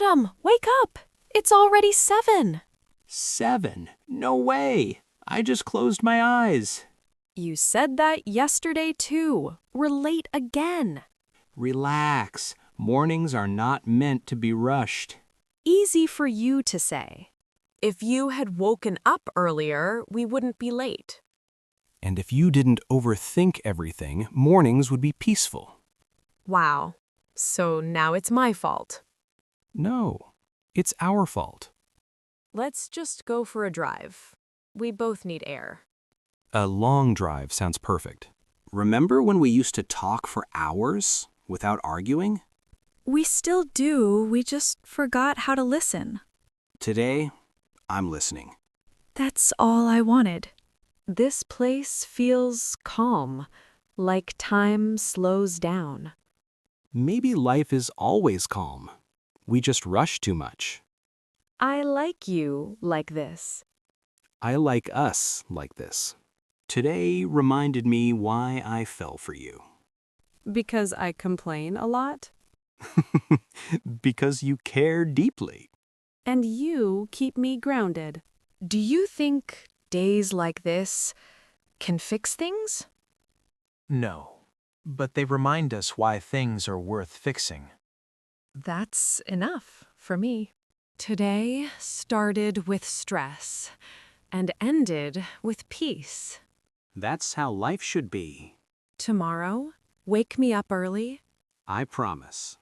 Adam, wake up! It's already 7. 7? No way! I just closed my eyes. You said that yesterday too. We're late again. Relax. Mornings are not meant to be rushed. Easy for you to say. If you had woken up earlier, we wouldn't be late. And if you didn't overthink everything, mornings would be peaceful. Wow. So now it's my fault. No, it's our fault. Let's just go for a drive. We both need air. A long drive sounds perfect. Remember when we used to talk for hours without arguing? We still do, we just forgot how to listen. Today, I'm listening. That's all I wanted. This place feels calm, like time slows down. Maybe life is always calm. We just rush too much. I like you like this. I like us like this. Today reminded me why I fell for you. Because I complain a lot? Because you care deeply. And you keep me grounded. Do you think days like this can fix things? No, but they remind us why things are worth fixing. That's enough for me. Today started with stress and ended with peace. That's how life should be. Tomorrow, wake me up early. I promise.